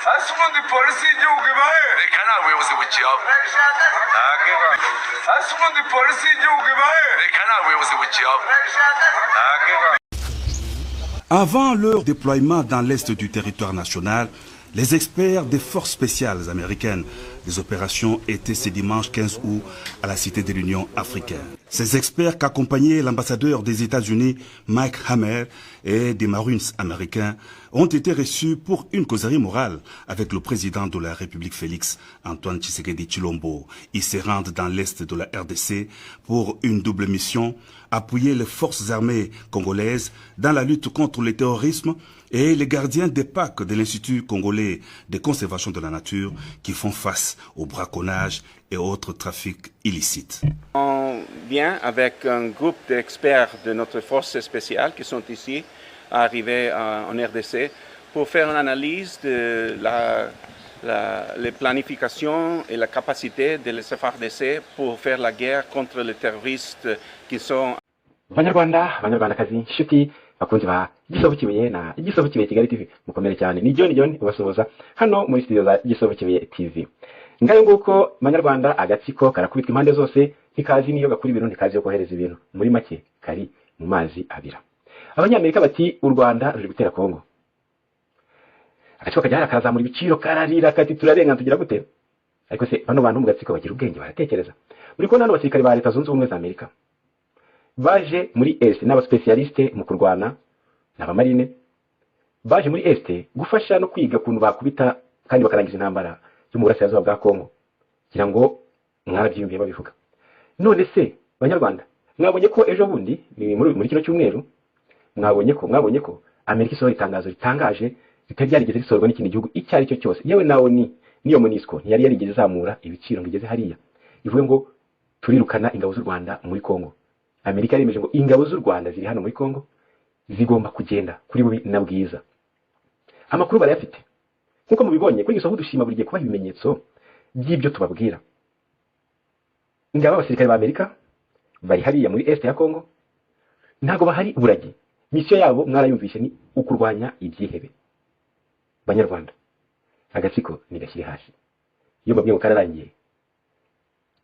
Asubundi polisi y'igihugu ibahe. Reka nawe ubuyobozi bukiyaho. Asubundi polisi y'igihugu ibahe. Reka nawe ubuyobozi bukiyaho. Avant leur déploiement dans l'est du territoire national, les experts des forces spéciales américaines des opérations étaient ce dimanche 15 août à la Cité de l'Union africaine. Ces experts qu'accompagnait l'ambassadeur des États-Unis Mike Hammer et des Marines américains ont été reçus pour une causerie morale avec le président de la République Félix Antoine Tshisekedi Tshilombo. Ils se rendent dans l'est de la RDC pour une double mission, appuyer les forces armées congolaises dans la lutte contre le terrorisme et les gardiens des PAC de l'Institut congolais de conservation de la nature qui font face au braconnage et autres trafics illicites. On vient avec un groupe d'experts de notre force spéciale qui sont ici, arrivés en RDC, pour faire une analyse de la planification et la capacité de l'FARDC pour faire la guerre contre les terroristes qui sont... Banyarwandakazi, inshuti bakunzi ba Gisovu Kibuye na Gisovu Kibuye Kigali TV, mukomere cyane. Ni John ubasuhuza hano muri studio za Gisovu Kibuye TV. Ngayo nguko Banyarwanda, agatsiko karakubitwa impande zose, ntikazi niyo gakura ibintu, ntikazi yo kohereza ibintu, muri make kari mu mazi abira. Abanyamerika bati u Rwanda ruri gutera Kongo. Agatsiko kajya karazamura ibiciro, kararira kati turarenga tugira gute. Ariko se bano bantu mu gatsiko bagira ubwenge, baratekereza. Muri ko nano basirikare ba Leta Zunze Ubumwe za Amerika baje muri Est n'abaspecialiste mu kurwana n'abamarine, baje muri Est gufasha no kwiga kuntu bakubita kandi bakarangiza intambara yo mu burasirazuba bwa Kongo, kugira ngo mwarabyiyumviye babivuga. None se Banyarwanda, mwabonye ko ejo bundi muri kino cyumweru mwabonye ko Amerika isohora itangazo ritangaje ritari ryarigeze risorwa n'ikindi gihugu icyo ari cyo cyose, yewe nawo niyo MONUSCO ntiyari yarigeze izamura ibiciro ngo igeze hariya ivuge ngo turirukana ingabo z'u Rwanda muri Kongo. Amerika yemeje ngo ingabo z'u Rwanda ziri hano muri Kongo zigomba kugenda kuri bubi na bwiza. Amakuru barayafite nkuko mubibonye kuri Gisovu, dushima buri gihe kubaha ibimenyetso by'ibyo tubabwira. Ingabo abasirikare ba Amerika bari hariya muri Est ya Kongo, ntago bahari buragi. Mission yabo mwarayumvishe ni ukurwanya ibyihebe. Banyarwanda, agatsiko nigashyire hasi. Iyo mbabwiye ngo kararangiye,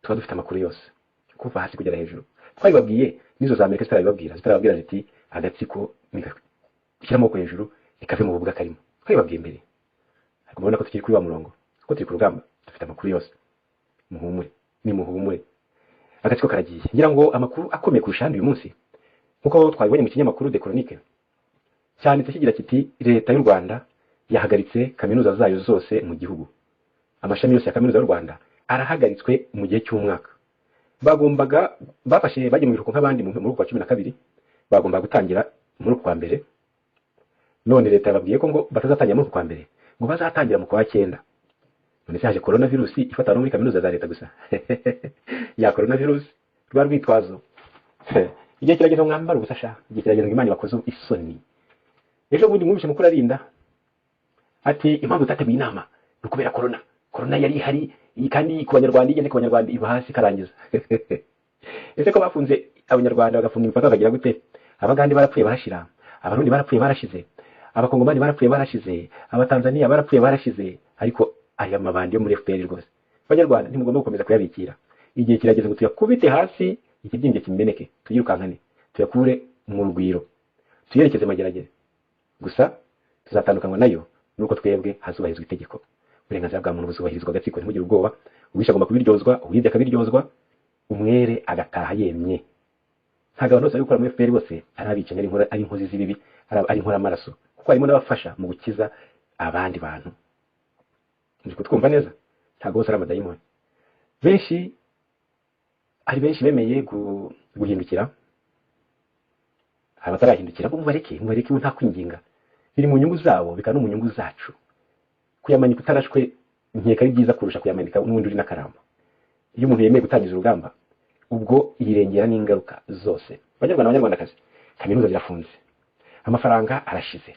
tuba dufite amakuru yose kuva hasi kugera hejuru. Twabibabwiye nizo za Amerika zitarababwira ziti agatsiko nigashyira amaboko hejuru ikave mu bubuga karimo. Twabibabwiye mbere, ariko mubona ko tukiri kuri wa murongo, ko turi ku rugamba, dufite amakuru yose. Muhumure. Agatsiko karagiye. Ngira ngo amakuru akomeye kurusha uyu munsi, nkuko twabibonye mu kinyamakuru The Chronique, cyane kigira kiti Leta y'u Rwanda yahagaritse kaminuza zayo zose mu gihugu. Amashami yose ya kaminuza y'u Rwanda arahagaritswe mu gihe cy'umwaka. Bafashe bagiye mu biruhuko nk'abandi mu ruko kwa 12, bagomba gutangira muri kwa mbere. None Leta yababwiye ko ngo batazatangira muri kwa mbere, ngo bazatangira mu kwa 9. None se haje coronavirus ifata no muri kaminuza za Leta gusa. Ya coronavirus rwa rwitwazo. Igihe kirageze mwambara ubusasha, igihe kirageze ngo Imana bakoze isoni. Ejo bundi mwumvishe mukuru arinda ati impamvu tateguye inama ukubera corona yari hari kandi ku Banyarwanda, igeze ku Banyarwanda iba hasi karangiza. Ese ko bafunze Abanyarwanda bagafunga imipaka bakagira gute? Abagande barapfuye barashira, Abarundi barapfuye barashize, Abakongomani barapfuye barashize, Abatanzania barapfuye barashize, ariko aya mabandi yo muri FPR rwose. Banyarwanda ntimugomba gukomeza kuyabikira. Igihe kirageze ngo tuyakubite hasi, ikibyinge kimeneke, tuyirukankane, tuyakure mu rugwiro, tuyerekeze mageragere. Gusa tuzatandukanywa nayo nuko twebwe hazubahirizwa itegeko. Uburenganzira bwa muntu buzubahirizwa, agatsiko ntimugire ubwoba. Ubisha agomba kubiryozwa, ubwibye akabiryozwa, umwere agataha yemye. Ntago abantu bose bari gukora muri FPR bose arabicanye ari inkozi z'ibibi, ari inkora amaraso, kuko harimo n'abafasha mu gukiza abandi bantu. Ndiko twumva neza, ntago bose ari amadayimoni. Hari benshi bemeye guhindukira, abatarahindukira bo mubareke nta kwinginga. Biri mu nyungu zabo, bika no mu nyungu zacu. Kuyamanika utarashwe nkeka ari byiza kurusha kuyamanika n'undi uri nakaramba. Iyo umuntu yemeye gutangiza urugamba, ubwo yirengera n'ingaruka zose. Banyarwandakazi, kaminuza zirafunze, amafaranga arashize,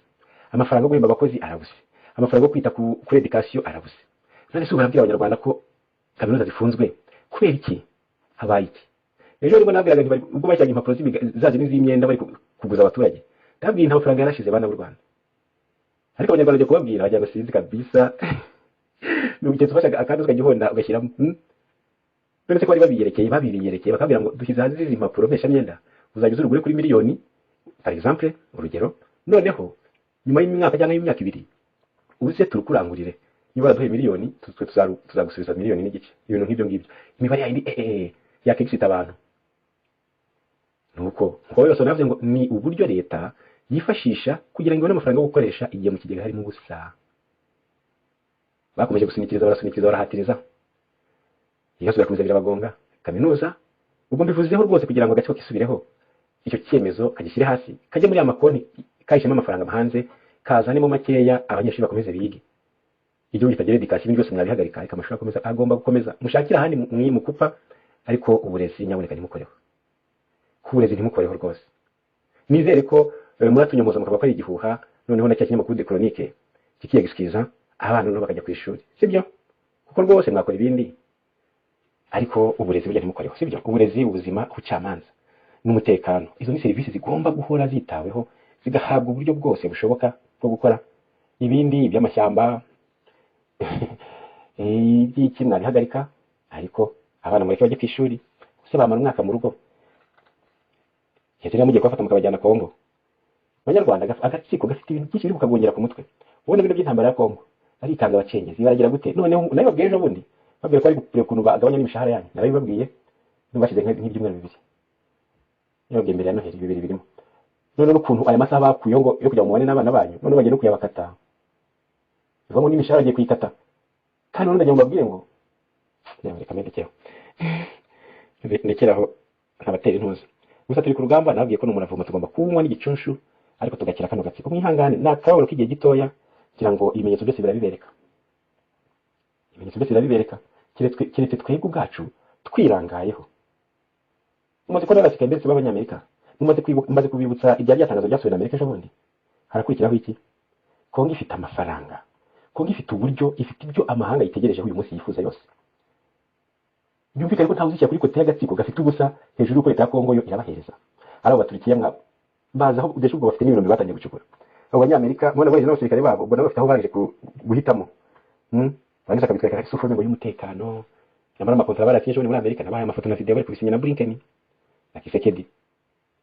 amafaranga yo guhemba abakozi arabuze, amafaranga yo kwita kuri education arabuze. None se barabwira Abanyarwanda ko kaminuza zifunzwe kubera iki? Habaye iki? Ejo rero nabwiraga ubwo bashyiraga impapuro zaje n'iz'imyenda bari kuguza abaturage, ndabwiye nta mafaranga yarashize bana b'u Rwanda. ariko abanyarwanda bajya kubabwira bajya basinzi kabisa n'ugiye tufasha akandi ukagihonda ugashyiramo none se ko bari babiyerekeye bakabwira ngo dushyize hanze izi mpapuro mpesha myenda uzajya uzurugure kuri miliyoni par exemple urugero noneho nyuma y'imyaka cyangwa y'imyaka 2 uze turukurangurire niba baraduhe miliyoni tuzagusubiza miliyoni n'igice ibintu nk'ibyo ngibyo imibare yindi yakexita abantu nuko ngo yose navuze ngo ni uburyo leta yifashisha kugira ngo ibone amafaranga yo gukoresha igihe mu kigega harimo ubusa bakomeje gusunikiriza barahatiriza ibibazo birakomeza birabagonga kaminuza ubwo mbivuzeho rwose kugira ngo agatsiko kisubireho icyo cyemezo agishyire hasi kajye muri amakonti kayishema amafaranga hanze kazanemo makeya abanyeshuri bakomeze bige igihugu kitagere dikashye ibintu byose mwabihagarika ariko amashuri akomeza agomba gukomeza mushakira ahandi mukupa ariko uburezi nyaboneka ntimukoreho kuburezi ntimukoreho rwose nizere ko muratunyomoza mukaba ko ari igihuha noneho na cya kinyamakuru de chronique kikiyegisikiza abana no bakajya ku ishuri sibyo kuko rwose mwakora ibindi ariko uburezi burya ntimukoreho sibyo uburezi ubuzima ubucamanza n'umutekano izo ni serivisi zigomba guhora zitaweho zigahabwa uburyo bwose bushoboka bwo gukora ibindi by'amashyamba iki mwabihagarika ariko abana mureke bajye ku ishuri se bamara umwaka mu rugo yatiriye mugiye kubafata mukabajyana Kongo Abanyarwanda agatsiko gafite ibintu byinshi biri bukagongera ku mutwe ubona ibintu by'intambara ya Kongo arikanga abacengezi baragira gute noneho nayo babwiye ejo bundi babwira ko ari gupure kuntu bagabanya n'imishahara yanyu narabibabwiye n'ubashize nk'ibyumweru 2 yabwiye imbere ya Noheli 2 birimo none n'ukuntu aya masaha bakuye ngo yo kujya mu mubane n'abana banyu none bagiye no kuyabakata bivamo n'imishahara agiye kuyikata kandi none ndagira ngo babwire ngo reka ndekeraho nkabatera intuza gusa turi ku rugamba nabwiye ko n'umuravuma tugomba kunywa n'igicunshu ariko tugakira kano gatsiko mwihangane nakababaro k'igihe gitoya kugira ngo ibimenyetso byose birabibereka kiretse twebwe ubwacu twirangayeho mumaze ko n'abasirikare mbese b'abanyamerika mumaze kubibutsa ibya ryatangazo ryasohowe na Amerika ejo bundi harakurikiraho iki Kongo ifite amafaranga Kongo ifite uburyo ifite ibyo amahanga yitegerejeho uyu munsi yifuza yose byumvikane ko ntawuzishyira kuri kote y'agatsiko gafite ubusa hejuru y'uko leta ya Kongo yo irabahereza ari abaturikiye mwabo bazaho udeshe ubwo bafite n'ibintu batangiye gucukura abo banyamerika mwana baje n'abasirikare babo ubwo nabo bafite aho baje guhitamo bandika kabitwereka isufu ngo y'umutekano nyamara amakontra barakiye muri Amerika nabaye amafoto na video bari kubisinya na Blinken na Kisekedi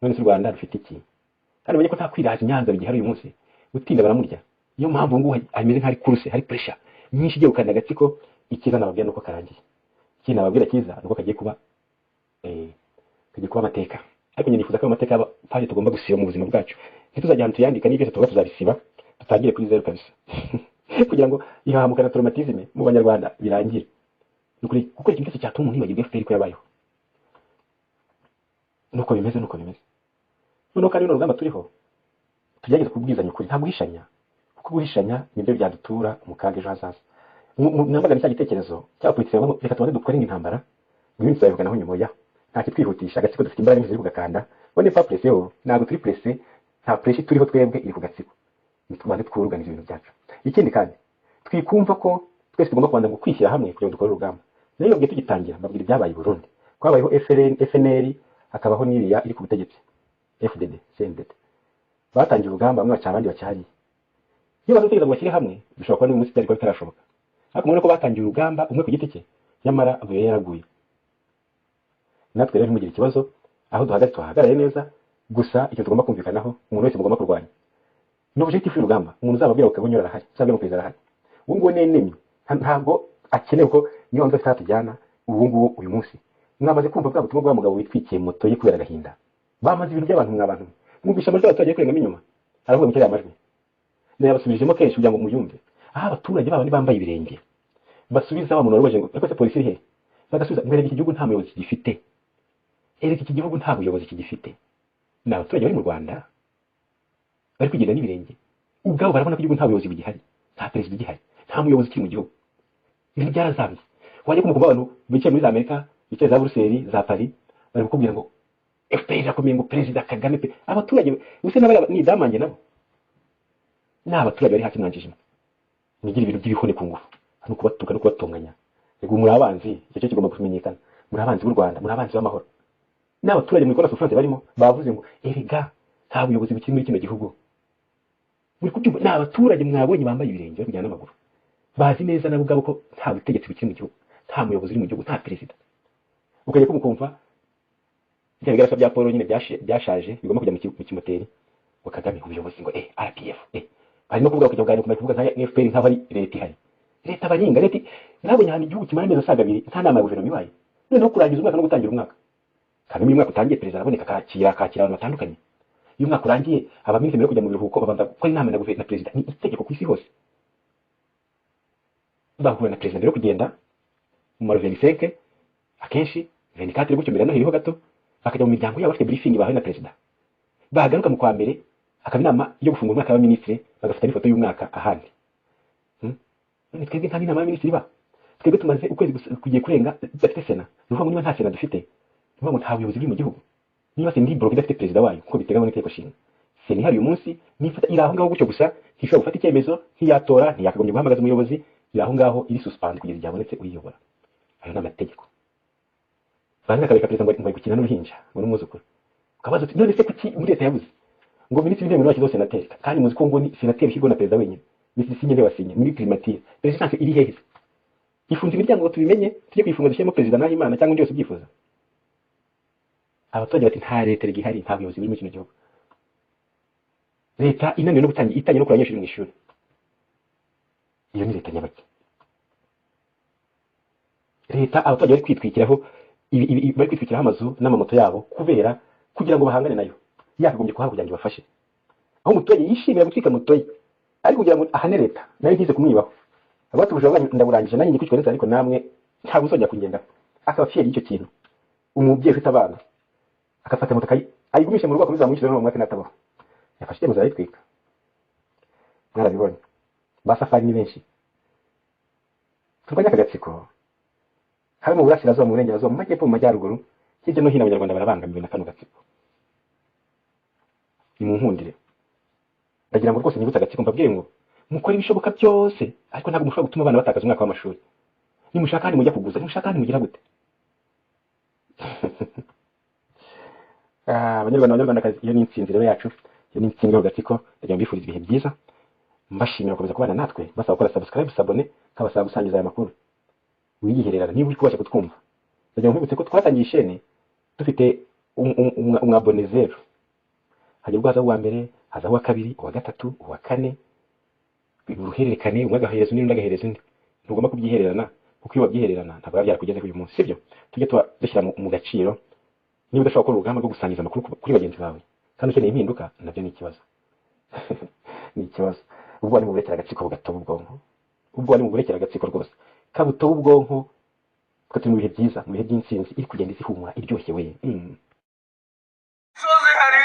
none se Rwanda rufite iki kandi umenye ko nta kwiraza Nyanza bigihari uyu munsi utinda baramurya niyo mpamvu ngo ameze nk'ari kuruse hari pressure nyinshi igiye gukanda agatsiko ikiza nababwira nuko karangiye iki nababwira kiza nuko kagiye kuba amateka ariko nifuza ko amateka paje tugomba gusiba mu buzima bwacu ntituzajya ahantu tuyandika n'ibyo tuzabisiba tutagire kuri zero kabisa kugira ngo ihahamuka na traumatisme mu banyarwanda birangire nukuri kuko ikintu cyose cyatuma umuntu yibagirwa FPR ko yabayeho nuko bimeze noneho kandi n'urugamba turiho tugerageza kubwizanya ukuri nta guhishanya kuko guhishanya nibyo byadutura mu kaga ejo hazaza nambaga cya gitekerezo cya politiki reka tubanze dukore intambara ibintu tuzabivuganaho nyuma ya nta kitwihutisha agatsiko dufite imbaraga ziri kugakanda bone pa presse yo ntabwo turi presse nta presse turiho twebwe iri ku gatsiko tubanze twuruganiza ibintu byacu ikindi kandi twikumva ko twese tugomba kubanza kwishyira hamwe kugira ngo dukore urugamba rero bwe tugitangira babwira ibyabaye i Burundi kwabayeho FNL akabaho n'iriya iri ku butegetsi FDD CNDD batangiye urugamba bamwe baca abandi bacyari iyo bazotegeza ngo bashyire hamwe bishobora kuba n'umunsi cyari ko bitarashoboka ariko mubona ko batangiye urugamba umwe ku giti cye nyamara avuye yaraguye natwe rero ntimugira ikibazo aho duhagaze tuhagaraye neza gusa icyo tugomba kumvikanaho umuntu wese mugomba kurwanya n'objectif y'urugamba umuntu uzababwira ko kabonyora arahari uzabwira ko perezida arahari ubu ngubu nenemi ntabwo akenewe ko niyo mpamvu tutatujyana ubu ngubu uyu munsi mwamaze kumva bwa butumwa bwa mugabo witwikiye moto ye kubera agahinda bamaze ibintu by'abantu mw'abantu mwumvisha amajwi y'abaturage kurengamo inyuma aravuga mu kirere amajwi nayabasubirijemo kenshi kugira ngo muyumve aho abaturage babo bambaye ibirenge basubiza wa muntu warubaje ngo ariko se polisi iri he bagasubiza mbere iki gihugu nta muyobozi gifite iki gihugu nta buyobozi kigifite ni abaturage bari mu Rwanda bari kugenda n'ibirenge ubwabo barabona ko igihugu nta buyobozi bugihari nta perezida ugihari nta muyobozi ukiri mu gihugu ibintu byarazambye wajya kumva abantu bicaye muri za Amerika bicaye za Bruxelles za Paris bari kukubwira ngo FPR irakomeye ngo perezida Kagame pe abaturage bose n'abari ni damange nabo n'abaturage bari haki mwanjije nigira ibintu by'ibihone ku ngufu hano kubatuka no kubatonganya yego muri abanzi icyo kigomba kumenyekana muri abanzi b'u Rwanda muri abanzi b'amahoro n'abaturage muri kona France barimo bavuze ngo erega nta buyobozi bukiri muri kino gihugu muri kubyumva ni abaturage mwabonye bambaye ibirenge kujyana n'amaguru bazi neza nabo ubwabo ko nta butegetsi bukiri mu gihugu nta muyobozi uri mu gihugu nta perezida ukajya kumukumva bya bigarasa bya Paul nyine byashaje bigomba kujya mu kimoteri wa Kagame ubuyobozi ngo RPF bari no kuvuga kujya kuganira kuvuga nka FPR nkaho ari leta ihari leta baringa leta nabonye hano igihugu kimara amezi asaga 2 nta nama ya guverinoma ibaye noneho kurangiza umwaka no gutangira umwaka kandi uyu mwaka utangiye perezida araboneka akakira abantu batandukanye uyu mwaka urangiye abaminisitiri mbere kujya mu biruhuko babanza gukora inama na guverinoma perezida ni itegeko ku isi hose bahura na perezida mbere kugenda mu maro 25 akenshi 24 gutyo mbere no hiriho gato bakajya mu miryango yabo bafite briefing bahawe na perezida bahagaruka mu kwa mbere akaba inama yo gufungura umwaka w'abaminisitiri bagafata ifoto y'umwaka ahandi none twebwe nta n'inama y'abaminisitiri ba twebwe tumaze ukwezi kugiye kurenga dufite sena nuvuga ngo niba nta sena dufite nuvuga ngo nta buyobozi buri mu gihugu niba se ndi bloc idafite perezida wayo kuko biteganywa n'Itegeko Nshinga sena ihari uyu munsi nifata iri aho ngaho gutyo gusa ntishobora gufata icyemezo ntiyatora ntiyakagombye guhamagaza umuyobozi iri aho ngaho iri suspend kugeza igihe abonetse uyiyobora ayo ni amategeko banga kabeka perezida ngo ari gukina n'uruhinja ngo n'umuzukuru ukabaza uti none se kuki muri leta yabuze ngo minisitiri w'intebe washyizeho senateri kandi muzi ko ngo ni senateri ushyirwaho na perezida wenyine minisitiri sinye wasinye muri primature perezidansi iri hehe ifunze imiryango ngo tubimenye tujye kuyifunga dushyiremo perezida naho Imana cyangwa undi wese ubyifuza abaturage bati nta leta igihari nta buyobozi buri mu kino gihugu leta inaniwe no gutangira itanye no kuranyeshuri mu ishuri iyo ni leta nyabaki leta abaturage bari kwitwikiraho bari kwitwikiraho amazu n'amamoto yabo kubera kugira ngo bahangane nayo yakagombye kuhaha kugira ngo bafashe aho umuturage yishimira gutwika moto ye ariko kugira ngo ahane leta nayo ntize kumwibaho abatubuje ndaburangije nanjye kwicwa neza ariko namwe ntabwo uzongera kugenda akaba fier y'icyo kintu umubyeyi ufite abana akafata moto ayigumisha mu rugo akomeza amushyira no mu mwaka natabaho yafashe icyemezo arayitwika mwarabibonye basafari ni benshi turwanya akagatsiko hari mu burasirazuba mu burengerazuba mu majyepfo mu majyaruguru hirya no hino abanyarwanda barabangamiwe na kano gatsiko ni mu nkundire ndagira ngo rwose nyibutse agatsiko mbabwire ngo mukora ibishoboka byose ariko ntabwo mushobora gutuma abana batakaza umwaka w'amashuri nimushaka kandi mujya kuguza nimushaka kandi mugira gute abanyarwandakazi iyo ni intsinzi rero yacu iyo ni intsinzi y'agatsiko ndagira ngo bifurize ibihe byiza mbashimira gukomeza kubana natwe basaba gukora subscribe sabone kabasaba gusangiza aya makuru wiyihererana niba uri kubasha kutwumva ndagira ngo mbibutse ko twatangiye ishene dufite umwabone 0 hajya ubwaza uwa mbere haza uwa kabiri uwa gatatu uwa kane uruhererekane umwe agahereza undi agahereza undi ntugomba kubyihererana kuko iyo wabyihererana ntabwo biba byarakugeze uyu munsi sibyo tujye dushyira mu gaciro niba udashobora gukora urugamba rwo gusangiza amakuru kuri bagenzi bawe kandi ukeneye impinduka nabyo ni ikibazo ni ikibazo ubwo ari mu burekera agatsiko bugatoba ubwonko ubwo ari mu burekera agatsiko rwose kabutoba ubwonko ko turi mu bihe byiza mu bihe by'intsinzi iri kugenda izihumura iryoshye we soze hari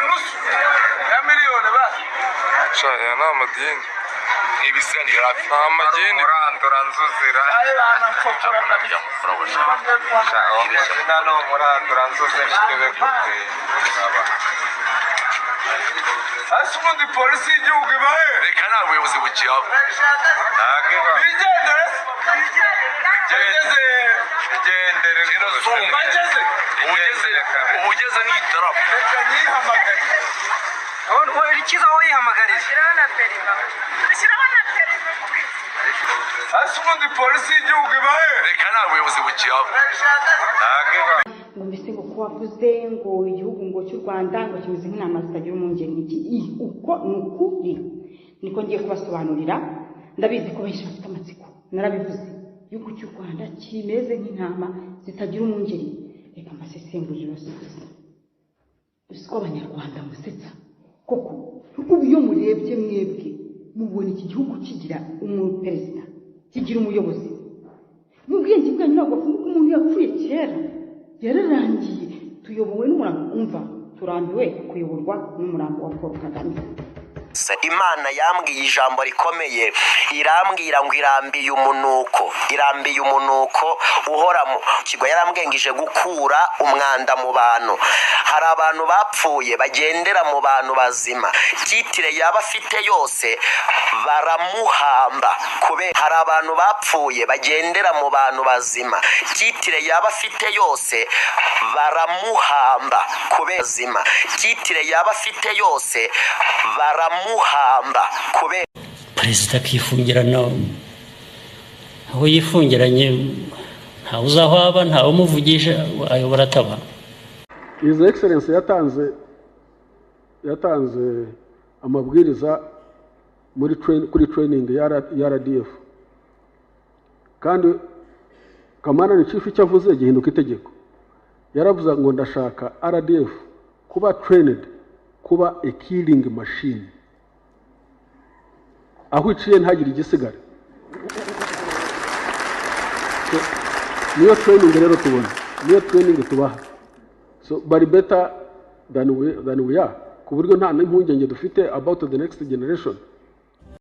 nusu ya miliyoni basi aya ni amadini ibisani hafi nta madini murandura nzuzira nano murandura nzuze nitwe kupe hasi ubundi polisi y'igihugu ibahe reka nta buyobozi bukiyabo bigendere bigendere ubugeze ni idarapo reka nyihamagare ikiza wowe yihamagariye hasi ubundi polisi y'igihugu ibahe reka nta buyobozi bukiyabo ngo mbese ngo kuba wavuze ngo igihugu ngo cy'u Rwanda ngo kimeze nk'intama zitagira umwungeri n'iki uko ni ukuri niko ngiye kubasobanurira ndabizi ko benshi bafite amatsiko narabivuze igihugu cy'u Rwanda kimeze nk'intama zitagira umwungeri reka mbasesengurire basubize uzi ko abanyarwanda musetsa koko ubu iyo murebye mwebwe mubona iki gihugu kigira umuperezida kigira umuyobozi mu bwenge bwanyu ntabwo bavuga ko umuntu yapfuye kera yararangiye tuyobowe n'umurambo umva turambiwe kuyoborwa n'umurambo wa Paul Kagame Imana yambwiye ijambo rikomeye irambwira ngo irambiye umunuko uhora mu kigo yarambwengije gukura umwanda mu bantu hari abantu bapfuye bagendera mu bantu bazima kitire yaba afite yose baramuhamba kubera hari abantu bapfuye bagendera mu bantu bazima kitire yaba afite yose baramuhamba kubera zima kitire yaba afite yose baramuhamba baramuhamba kubera perezida akifungirana aho yifungiranye ntawe uzi aho aba ntawe umuvugisha ayobora ataba. His Excellency yatanze amabwiriza kuri training ya RDF kandi Kamana ni chief icyo avuze gihinduka itegeko. Yaravuze ngo ndashaka RDF kuba trained kuba a killing machine, aho iciye ntagire igisigara. Niyo training rero tubona, niyo training tubaha. So bari better than we are, ku buryo nta n'impungenge dufite about the next generation.